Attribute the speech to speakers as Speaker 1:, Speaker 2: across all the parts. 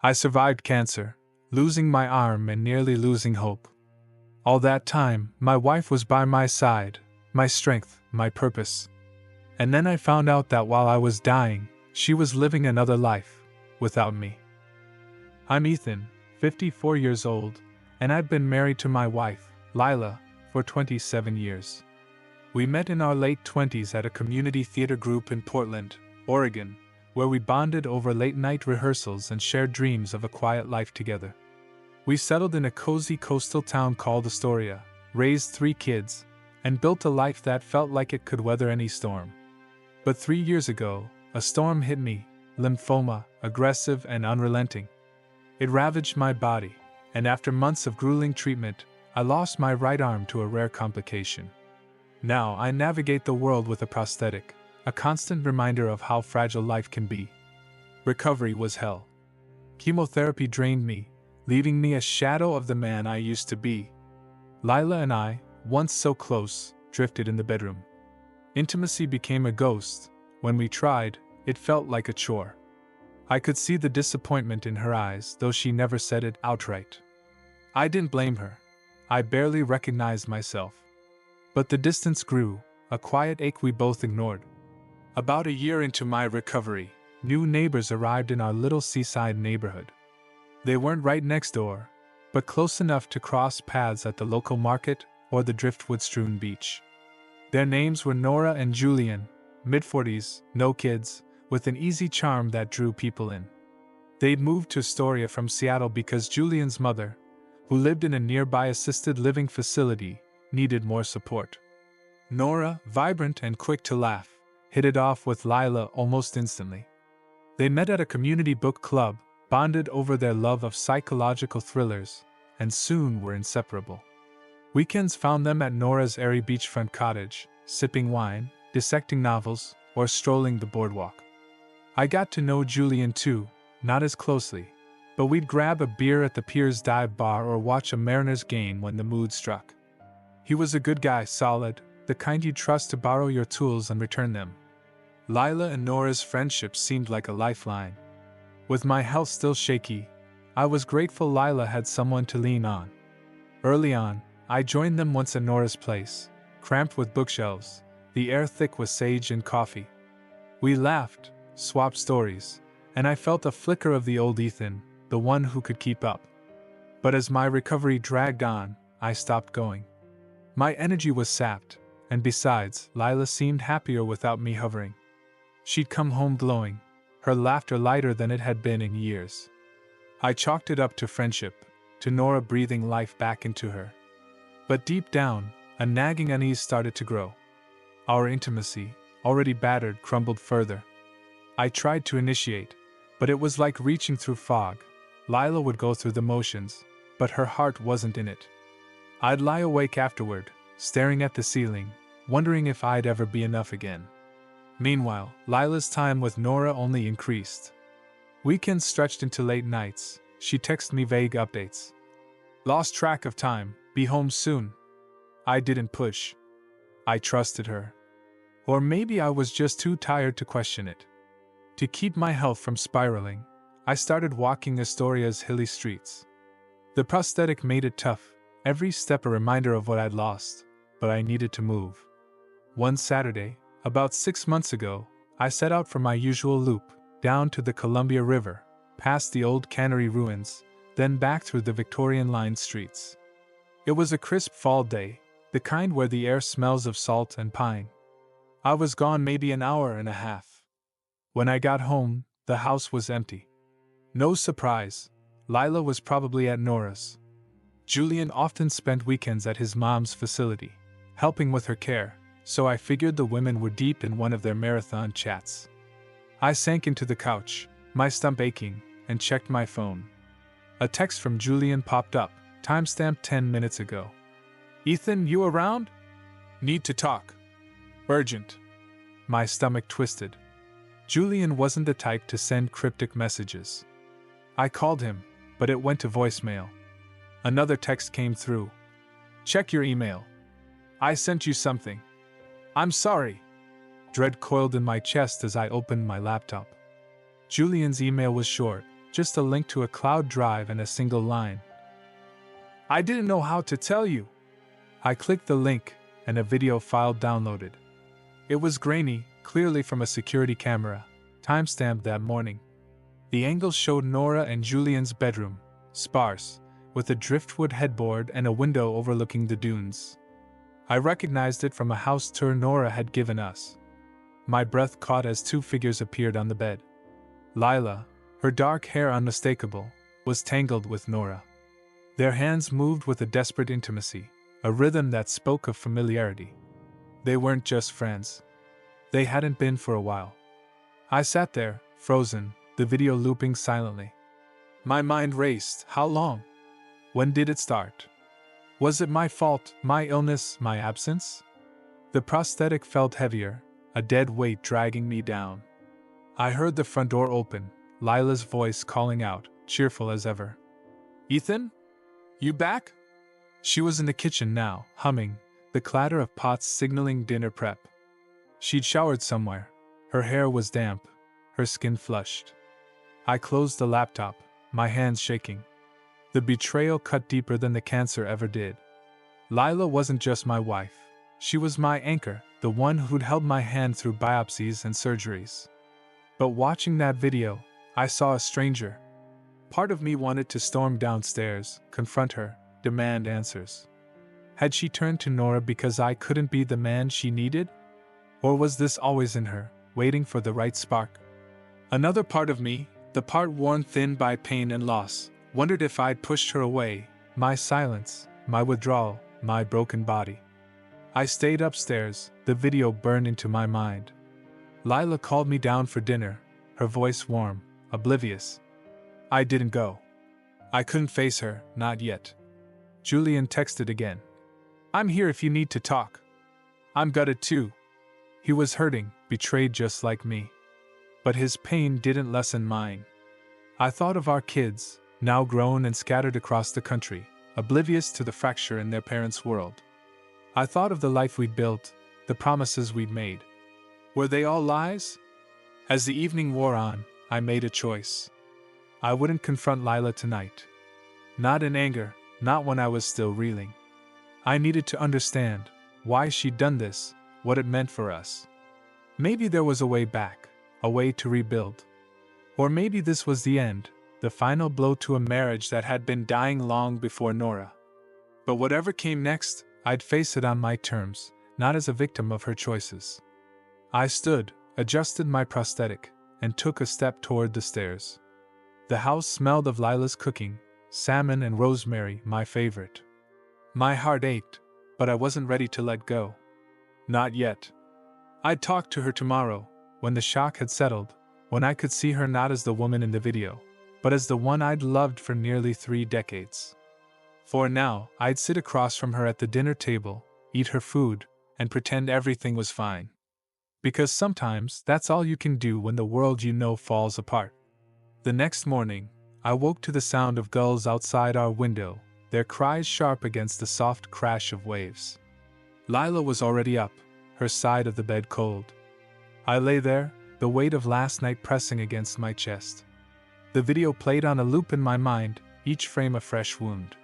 Speaker 1: I survived cancer, losing my arm and nearly losing hope. All that time, my wife was by my side, my strength, my purpose. And then I found out that while I was dying, she was living another life, without me. I'm Ethan, 54 years old, and I've been married to my wife, Lila, for 27 years. We met in our late 20s at a community theater group in Portland, Oregon, where we bonded over late-night rehearsals and shared dreams of a quiet life together. We settled in a cozy coastal town called Astoria, raised 3 kids, and built a life that felt like it could weather any storm. But 3 years ago, a storm hit me, lymphoma, aggressive and unrelenting. It ravaged my body, and after months of grueling treatment, I lost my right arm to a rare complication. Now I navigate the world with a prosthetic, a constant reminder of how fragile life can be. Recovery was hell. Chemotherapy drained me, leaving me a shadow of the man I used to be. Lila and I, once so close, drifted in the bedroom. Intimacy became a ghost. When we tried, it felt like a chore. I could see the disappointment in her eyes, though she never said it outright. I didn't blame her. I barely recognized myself. But the distance grew, a quiet ache we both ignored. About a year into my recovery, new neighbors arrived in our little seaside neighborhood. They weren't right next door, but close enough to cross paths at the local market or the driftwood-strewn beach. Their names were Nora and Julian, mid-40s, no kids, with an easy charm that drew people in. They'd moved to Astoria from Seattle because Julian's mother, who lived in a nearby assisted living facility, needed more support. Nora, vibrant and quick to laugh, hit it off with Lila almost instantly. They met at a community book club, bonded over their love of psychological thrillers, and soon were inseparable. Weekends found them at Nora's airy beachfront cottage, sipping wine, dissecting novels, or strolling the boardwalk. I got to know Julian too, not as closely, but we'd grab a beer at the Piers Dive Bar or watch a Mariners game when the mood struck. He was a good guy, solid, the kind you'd trust to borrow your tools and return them. Lila and Nora's friendship seemed like a lifeline. With my health still shaky, I was grateful Lila had someone to lean on. Early on, I joined them once at Nora's place, cramped with bookshelves, the air thick with sage and coffee. We laughed, swapped stories, and I felt a flicker of the old Ethan, the one who could keep up. But as my recovery dragged on, I stopped going. My energy was sapped, and besides, Lila seemed happier without me hovering. She'd come home glowing, her laughter lighter than it had been in years. I chalked it up to friendship, to Nora breathing life back into her. But deep down, a nagging unease started to grow. Our intimacy, already battered, crumbled further. I tried to initiate, but it was like reaching through fog. Lila would go through the motions, but her heart wasn't in it. I'd lie awake afterward, staring at the ceiling, wondering if I'd ever be enough again. Meanwhile, Lila's time with Nora only increased. Weekends stretched into late nights. She texted me vague updates. Lost track of time, be home soon. I didn't push. I trusted her. Or maybe I was just too tired to question it. To keep my health from spiraling, I started walking Astoria's hilly streets. The prosthetic made it tough, every step a reminder of what I'd lost, but I needed to move. One Saturday, about 6 months ago, I set out for my usual loop, down to the Columbia River, past the old cannery ruins, then back through the Victorian-lined streets. It was a crisp fall day, the kind where the air smells of salt and pine. I was gone maybe an hour and a half. When I got home, the house was empty. No surprise, Lila was probably at Nora's. Julian often spent weekends at his mom's facility, helping with her care, so I figured the women were deep in one of their marathon chats. I sank into the couch, my stump aching, and checked my phone. A text from Julian popped up, timestamp 10 minutes ago. Ethan, you around? Need to talk. Urgent. My stomach twisted. Julian wasn't the type to send cryptic messages. I called him, but it went to voicemail. Another text came through. Check your email. I sent you something. I'm sorry. Dread coiled in my chest as I opened my laptop. Julian's email was short, just a link to a cloud drive and a single line. I didn't know how to tell you. I clicked the link, and a video file downloaded. It was grainy, clearly from a security camera, timestamped that morning. The angle showed Nora and Julian's bedroom, sparse, with a driftwood headboard and a window overlooking the dunes. I recognized it from a house tour Nora had given us. My breath caught as two figures appeared on the bed. Lila, her dark hair unmistakable, was tangled with Nora. Their hands moved with a desperate intimacy, a rhythm that spoke of familiarity. They weren't just friends. They hadn't been for a while. I sat there, frozen, the video looping silently. My mind raced. How long? When did it start? Was it my fault, my illness, my absence? The prosthetic felt heavier, a dead weight dragging me down. I heard the front door open, Lila's voice calling out, cheerful as ever. Ethan? You back? She was in the kitchen now, humming, the clatter of pots signaling dinner prep. She'd showered somewhere. Her hair was damp, her skin flushed. I closed the laptop, my hands shaking. The betrayal cut deeper than the cancer ever did. Lila wasn't just my wife. She was my anchor, the one who'd held my hand through biopsies and surgeries. But watching that video, I saw a stranger. Part of me wanted to storm downstairs, confront her, demand answers. Had she turned to Nora because I couldn't be the man she needed? Or was this always in her, waiting for the right spark? Another part of me, the part worn thin by pain and loss, wondered if I'd pushed her away, my silence, my withdrawal, my broken body. I stayed upstairs, the video burned into my mind. Lila called me down for dinner, her voice warm, oblivious. I didn't go. I couldn't face her, not yet. Julian texted again. I'm here if you need to talk. I'm gutted too. He was hurting, betrayed just like me. But his pain didn't lessen mine. I thought of our kids, now grown and scattered across the country, oblivious to the fracture in their parents' world. I thought of the life we'd built, the promises we'd made. Were they all lies? As the evening wore on, I made a choice. I wouldn't confront Lila tonight. Not in anger, not when I was still reeling. I needed to understand why she'd done this, what it meant for us. Maybe there was a way back, a way to rebuild. Or maybe this was the end, the final blow to a marriage that had been dying long before Nora. But whatever came next, I'd face it on my terms, not as a victim of her choices. I stood, adjusted my prosthetic, and took a step toward the stairs. The house smelled of Lila's cooking, salmon and rosemary, my favorite. My heart ached, but I wasn't ready to let go. Not yet. I'd talk to her tomorrow, when the shock had settled, when I could see her not as the woman in the video, but as the one I'd loved for nearly 3 decades. For now, I'd sit across from her at the dinner table, eat her food, and pretend everything was fine. Because sometimes that's all you can do when the world you know falls apart. The next morning, I woke to the sound of gulls outside our window, their cries sharp against the soft crash of waves. Lila was already up, her side of the bed cold. I lay there, the weight of last night pressing against my chest. The video played on a loop in my mind, each frame a fresh wound.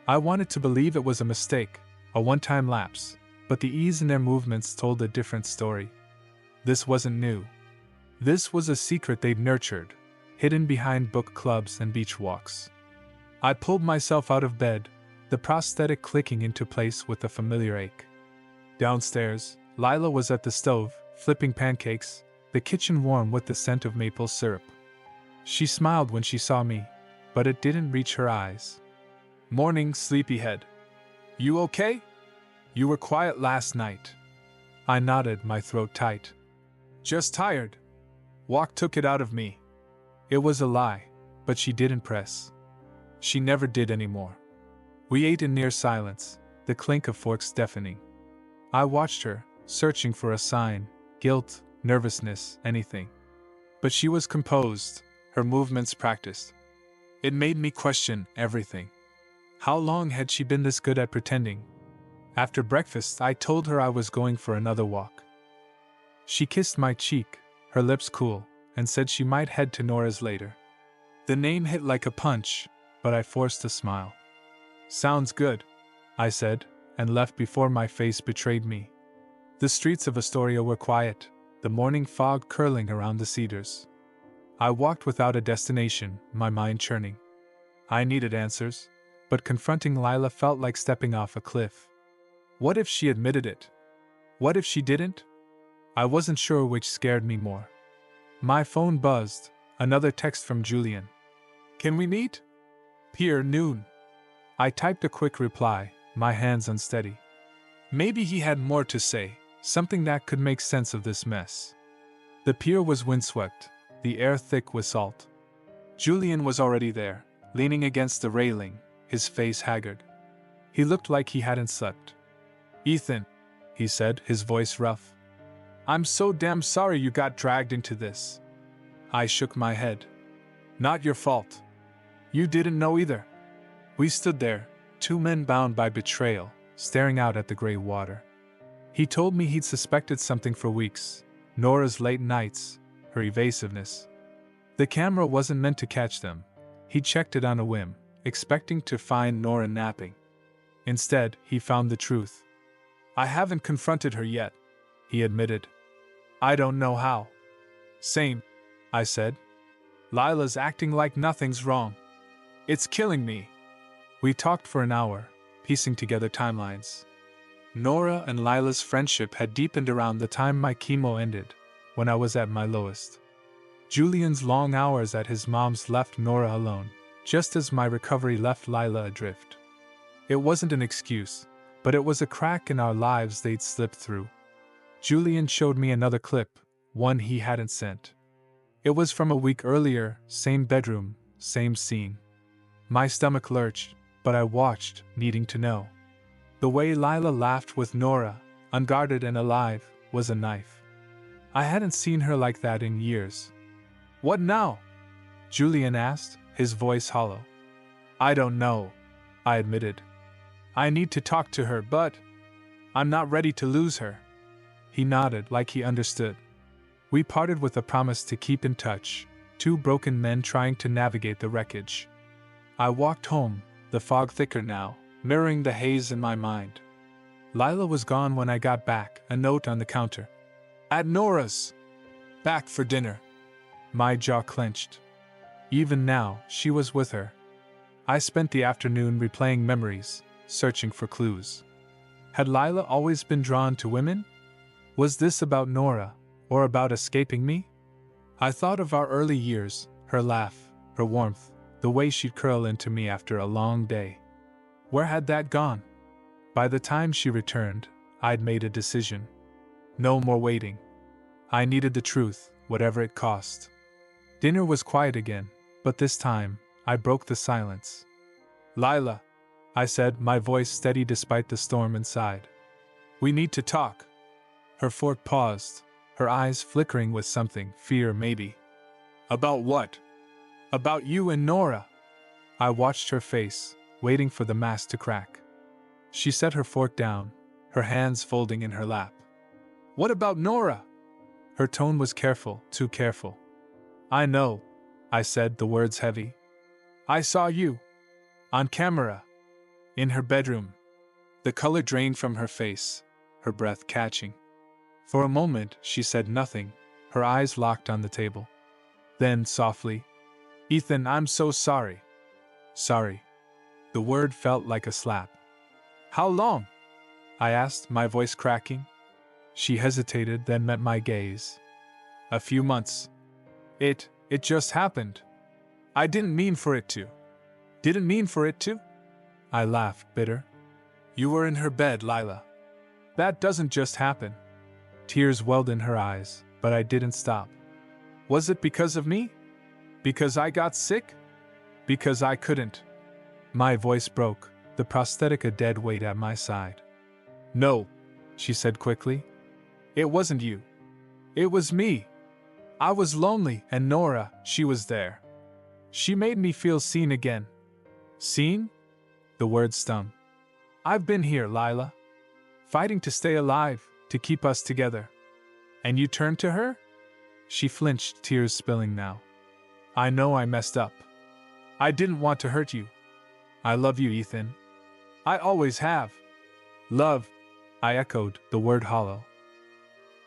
Speaker 1: I wanted to believe it was a mistake, a one-time lapse, but the ease in their movements told a different story. This wasn't new. This was a secret they'd nurtured, hidden behind book clubs and beach walks. I pulled myself out of bed, the prosthetic clicking into place with a familiar ache. Downstairs, Lila was at the stove, flipping pancakes, the kitchen warm with the scent of maple syrup. She smiled when she saw me, but it didn't reach her eyes. Morning, sleepyhead. You okay? You were quiet last night. I nodded, my throat tight. Just tired. Walk took it out of me. It was a lie, but she didn't press. She never did anymore. We ate in near silence, the clink of forks deafening. I watched her, searching for a sign, guilt, nervousness, anything. But she was composed, her movements practiced. It made me question everything. How long had she been this good at pretending? After breakfast, I told her I was going for another walk. She kissed my cheek, her lips cool, and said she might head to Nora's later. The name hit like a punch, but I forced a smile. Sounds good, I said, and left before my face betrayed me. The streets of Astoria were quiet, the morning fog curling around the cedars. I walked without a destination, my mind churning. I needed answers, but confronting Lila felt like stepping off a cliff. What if she admitted it? What if she didn't? I wasn't sure which scared me more. My phone buzzed, another text from Julian. Can we meet? Pier noon. I typed a quick reply, my hands unsteady. Maybe he had more to say, something that could make sense of this mess. The pier was windswept, the air thick with salt. Julian was already there, leaning against the railing, his face haggard. He looked like he hadn't slept. Ethan, he said, his voice rough. I'm so damn sorry you got dragged into this. I shook my head. Not your fault. You didn't know either. We stood there, two men bound by betrayal, staring out at the gray water. He told me he'd suspected something for weeks. Nora's late nights, her evasiveness. The camera wasn't meant to catch them. He checked it on a whim, expecting to find Nora napping. Instead, he found the truth. I haven't confronted her yet, he admitted. I don't know how. Same, I said. Lila's acting like nothing's wrong. It's killing me. We talked for an hour, piecing together timelines. Nora and Lila's friendship had deepened around the time my chemo ended, when I was at my lowest. Julian's long hours at his mom's left Nora alone, just as my recovery left Lila adrift. It wasn't an excuse, but it was a crack in our lives they'd slipped through. Julian showed me another clip, one he hadn't sent. It was from a week earlier, same bedroom, same scene. My stomach lurched, but I watched, needing to know. The way Lila laughed with Nora, unguarded and alive, was a knife. I hadn't seen her like that in years. What now? Julian asked, his voice hollow. I don't know, I admitted. I need to talk to her, but I'm not ready to lose her. He nodded like he understood. We parted with a promise to keep in touch, two broken men trying to navigate the wreckage. I walked home, the fog thicker now, mirroring the haze in my mind. Lila was gone when I got back, a note on the counter. At Nora's. Back for dinner. My jaw clenched. Even now, she was with her. I spent the afternoon replaying memories, searching for clues. Had Lila always been drawn to women? Was this about Nora, or about escaping me? I thought of our early years, her laugh, her warmth, the way she'd curl into me after a long day. Where had that gone? By the time she returned, I'd made a decision. No more waiting. I needed the truth, whatever it cost. Dinner was quiet again, but this time, I broke the silence. Lila, I said, my voice steady despite the storm inside. We need to talk. Her fork paused, her eyes flickering with something, fear maybe. About what? About you and Nora. I watched her face, waiting for the mask to crack. She set her fork down, her hands folding in her lap. What about Nora? Her tone was careful, too careful. I know, I said, the words heavy. I saw you. On camera. In her bedroom. The color drained from her face, her breath catching. For a moment, she said nothing, her eyes locked on the table. Then, softly, Ethan, I'm so sorry. Sorry. The word felt like a slap. How long? I asked, my voice cracking. She hesitated, then met my gaze. A few months. It just happened. I didn't mean for it to. Didn't mean for it to? I laughed, bitter. You were in her bed, Lila. That doesn't just happen. Tears welled in her eyes, but I didn't stop. Was it because of me? Because I got sick? Because I couldn't. My voice broke, the prosthetic a dead weight at my side. No, she said quickly. It wasn't you. It was me. I was lonely, and Nora, she was there. She made me feel seen again. Seen? The word stung. I've been here, Lila. Fighting to stay alive, to keep us together. And you turned to her? She flinched, tears spilling now. I know I messed up, I didn't want to hurt you. I love you, Ethan. I always have. Love, I echoed, the word hollow.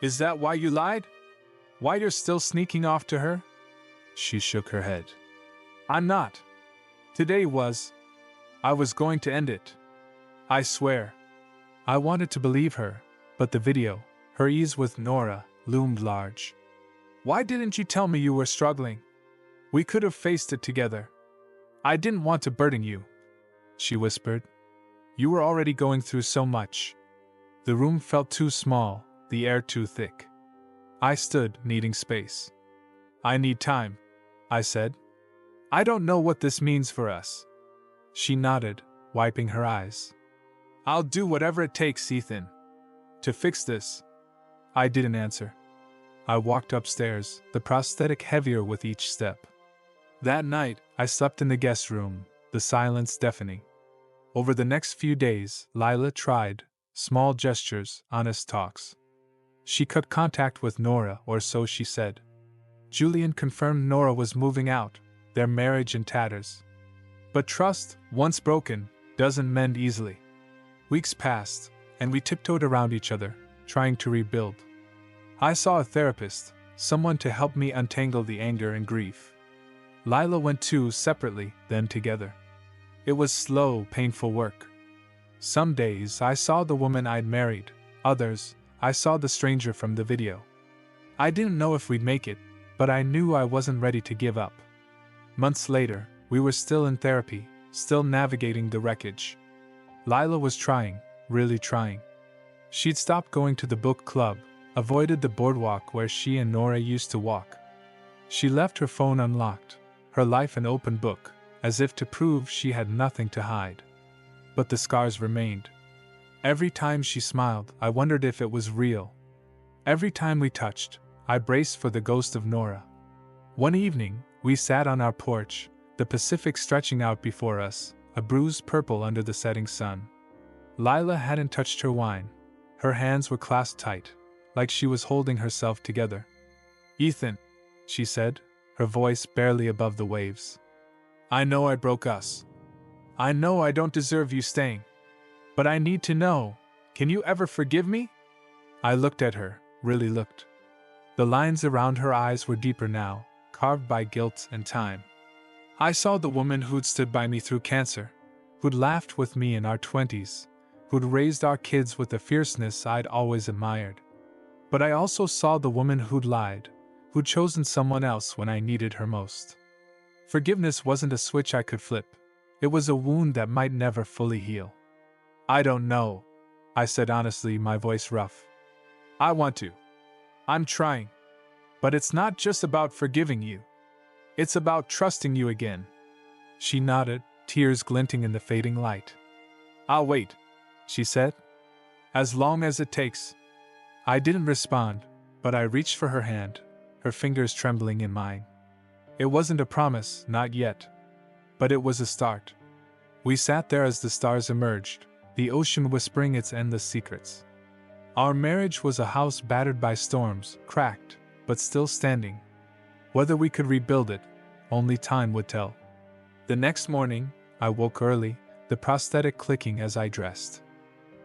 Speaker 1: Is that why you lied? Why you're still sneaking off to her? She shook her head. I'm not. Today was. I was going to end it. I swear. I wanted to believe her, but the video, her ease with Nora, loomed large. Why didn't you tell me you were struggling? We could have faced it together. I didn't want to burden you, she whispered. You were already going through so much. The room felt too small, the air too thick. I stood, needing space. I need time, I said. I don't know what this means for us. She nodded, wiping her eyes. I'll do whatever it takes, Ethan. To fix this. I didn't answer. I walked upstairs, the prosthetic heavier with each step. That night, I slept in the guest room, the silence deafening. Over the next few days, Lila tried, small gestures, honest talks. She cut contact with Nora, or so she said. Julian confirmed Nora was moving out, their marriage in tatters. But trust, once broken, doesn't mend easily. Weeks passed, and we tiptoed around each other, trying to rebuild. I saw a therapist, someone to help me untangle the anger and grief. Lila went too, separately, then together. It was slow, painful work. Some days I saw the woman I'd married, others, I saw the stranger from the video. I didn't know if we'd make it, but I knew I wasn't ready to give up. Months later, we were still in therapy, still navigating the wreckage. Lila was trying, really trying. She'd stopped going to the book club, avoided the boardwalk where she and Nora used to walk. She left her phone unlocked, her life an open book, as if to prove she had nothing to hide. But the scars remained. Every time she smiled, I wondered if it was real. Every time we touched, I braced for the ghost of Nora. One evening, we sat on our porch, the Pacific stretching out before us, a bruised purple under the setting sun. Lila hadn't touched her wine. Her hands were clasped tight, like she was holding herself together. Ethan, she said, her voice barely above the waves. I know I broke us. I know I don't deserve you staying. But I need to know, can you ever forgive me? I looked at her, really looked. The lines around her eyes were deeper now, carved by guilt and time. I saw the woman who'd stood by me through cancer, who'd laughed with me in our 20s, who'd raised our kids with the fierceness I'd always admired. But I also saw the woman who'd lied, who'd chosen someone else when I needed her most. Forgiveness wasn't a switch I could flip. It was a wound that might never fully heal. I don't know, I said honestly, my voice rough. I want to. I'm trying. But it's not just about forgiving you. It's about trusting you again. She nodded, tears glinting in the fading light. I'll wait, she said. As long as it takes. I didn't respond, but I reached for her hand, her fingers trembling in mine. It wasn't a promise, not yet. But it was a start. We sat there as the stars emerged, the ocean whispering its endless secrets. Our marriage was a house battered by storms, cracked, but still standing. Whether we could rebuild it, only time would tell. The next morning, I woke early, the prosthetic clicking as I dressed.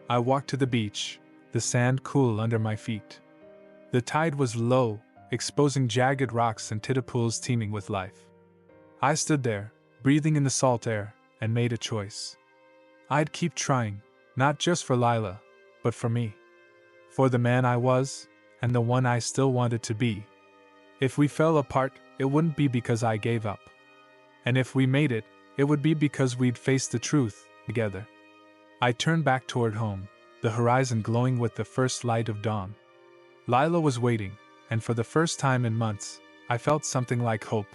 Speaker 1: I walked to the beach, the sand cool under my feet. The tide was low, exposing jagged rocks and tidal-pools teeming with life. I stood there, breathing in the salt air, and made a choice. I'd keep trying, not just for Lila, but for me. For the man I was, and the one I still wanted to be. If we fell apart, it wouldn't be because I gave up. And if we made it, it would be because we'd faced the truth, together. I turned back toward home, the horizon glowing with the first light of dawn. Lila was waiting, and for the first time in months, I felt something like hope.